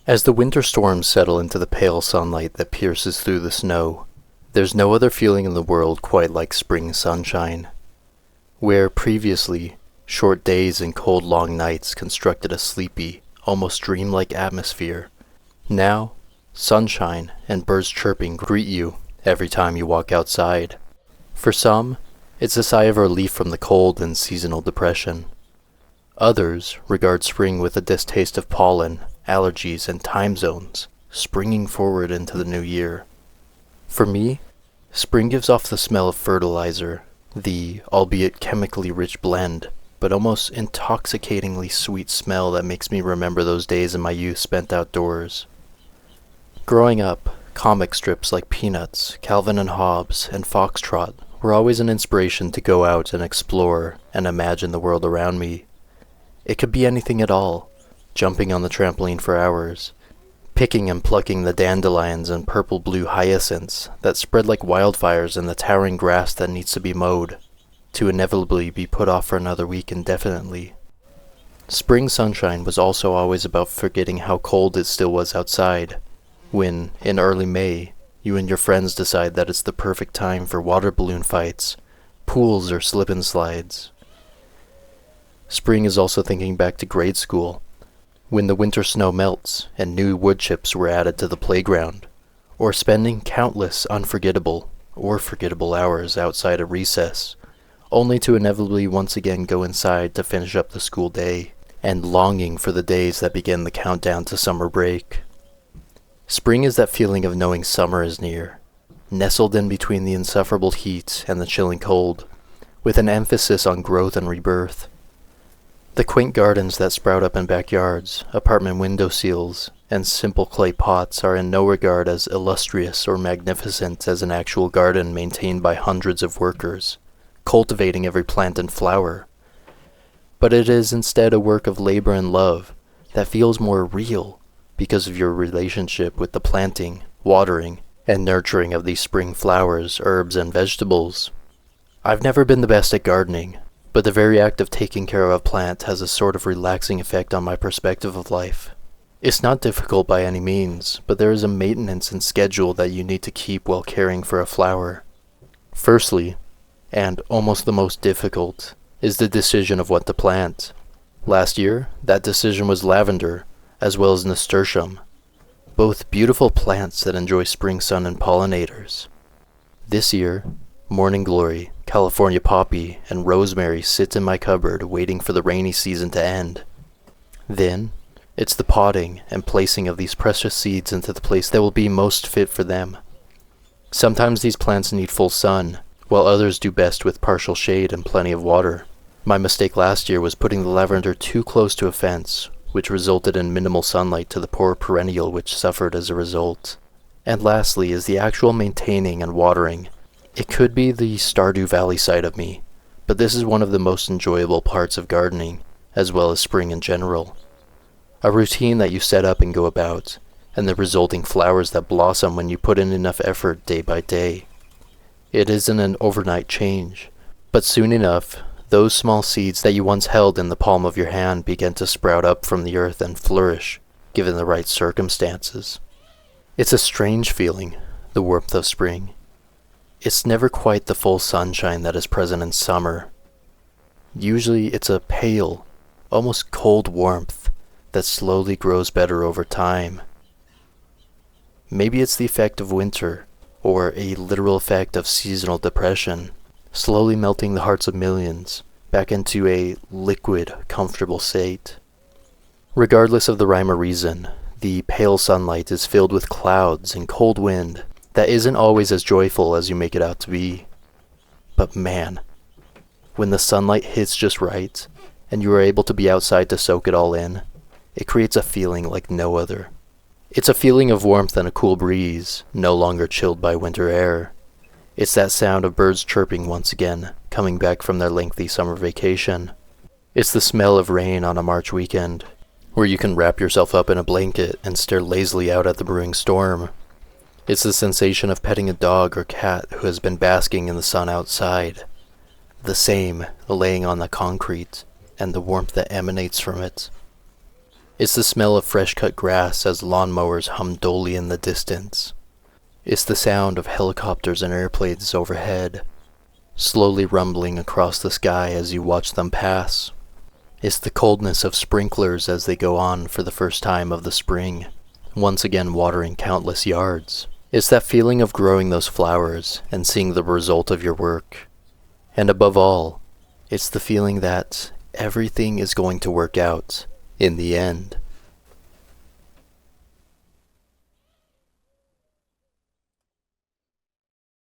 As the winter storms settle into the pale sunlight that pierces through the snow, there's no other feeling in the world quite like spring sunshine. Where previously, short days and cold long nights constructed a sleepy, almost dreamlike atmosphere, now, sunshine and birds chirping greet you every time you walk outside. For some, it's a sigh of relief from the cold and seasonal depression. Others regard spring with a distaste of pollen, allergies, and time zones, springing forward into the new year. For me, spring gives off the smell of fertilizer, the, albeit chemically rich blend, but almost intoxicatingly sweet smell that makes me remember those days in my youth spent outdoors. Growing up, comic strips like Peanuts, Calvin and Hobbes, and Foxtrot were always an inspiration to go out and explore and imagine the world around me. It could be anything at all, jumping on the trampoline for hours, picking and plucking the dandelions and purple-blue hyacinths that spread like wildfires in the towering grass that needs to be mowed, to inevitably be put off for another week indefinitely. Spring sunshine was also always about forgetting how cold it still was outside, when, in early May, you and your friends decide that it's the perfect time for water balloon fights, pools, or slip-and-slides. Spring is also thinking back to grade school, when the winter snow melts and new wood chips were added to the playground, or spending countless unforgettable or forgettable hours outside at recess, only to inevitably once again go inside to finish up the school day, and longing for the days that begin the countdown to summer break. Spring is that feeling of knowing summer is near, nestled in between the insufferable heat and the chilling cold, with an emphasis on growth and rebirth. The quaint gardens that sprout up in backyards, apartment window sills, and simple clay pots are in no regard as illustrious or magnificent as an actual garden maintained by hundreds of workers, cultivating every plant and flower. But it is instead a work of labor and love that feels more real because of your relationship with the planting, watering, and nurturing of these spring flowers, herbs, and vegetables. I've never been the best at gardening, but the very act of taking care of a plant has a sort of relaxing effect on my perspective of life. It's not difficult by any means, but there is a maintenance and schedule that you need to keep while caring for a flower. Firstly, and almost the most difficult, is the decision of what to plant. Last year, that decision was lavender, as well as nasturtium, both beautiful plants that enjoy spring sun and pollinators. This year, morning glory, California poppy, and rosemary sit in my cupboard waiting for the rainy season to end. Then, it's the potting and placing of these precious seeds into the place that will be most fit for them. Sometimes these plants need full sun, while others do best with partial shade and plenty of water. My mistake last year was putting the lavender too close to a fence, which resulted in minimal sunlight to the poor perennial which suffered as a result. And lastly is the actual maintaining and watering. It could be the Stardew Valley side of me, but this is one of the most enjoyable parts of gardening, as well as spring in general. A routine that you set up and go about, and the resulting flowers that blossom when you put in enough effort day by day. It isn't an overnight change, but soon enough, those small seeds that you once held in the palm of your hand begin to sprout up from the earth and flourish, given the right circumstances. It's a strange feeling, the warmth of spring. It's never quite the full sunshine that is present in summer. Usually it's a pale, almost cold warmth that slowly grows better over time. Maybe it's the effect of winter, or a literal effect of seasonal depression, slowly melting the hearts of millions back into a liquid, comfortable state. Regardless of the rhyme or reason, the pale sunlight is filled with clouds and cold wind that isn't always as joyful as you make it out to be. But man, when the sunlight hits just right, and you are able to be outside to soak it all in, it creates a feeling like no other. It's a feeling of warmth and a cool breeze, no longer chilled by winter air. It's that sound of birds chirping once again, coming back from their lengthy summer vacation. It's the smell of rain on a March weekend, where you can wrap yourself up in a blanket and stare lazily out at the brewing storm. It's the sensation of petting a dog or cat who has been basking in the sun outside. The same laying on the concrete, and the warmth that emanates from it. It's the smell of fresh cut grass as lawnmowers hum dully in the distance. It's the sound of helicopters and airplanes overhead, slowly rumbling across the sky as you watch them pass. It's the coldness of sprinklers as they go on for the first time of the spring, once again watering countless yards. It's that feeling of growing those flowers and seeing the result of your work. And above all, it's the feeling that everything is going to work out in the end.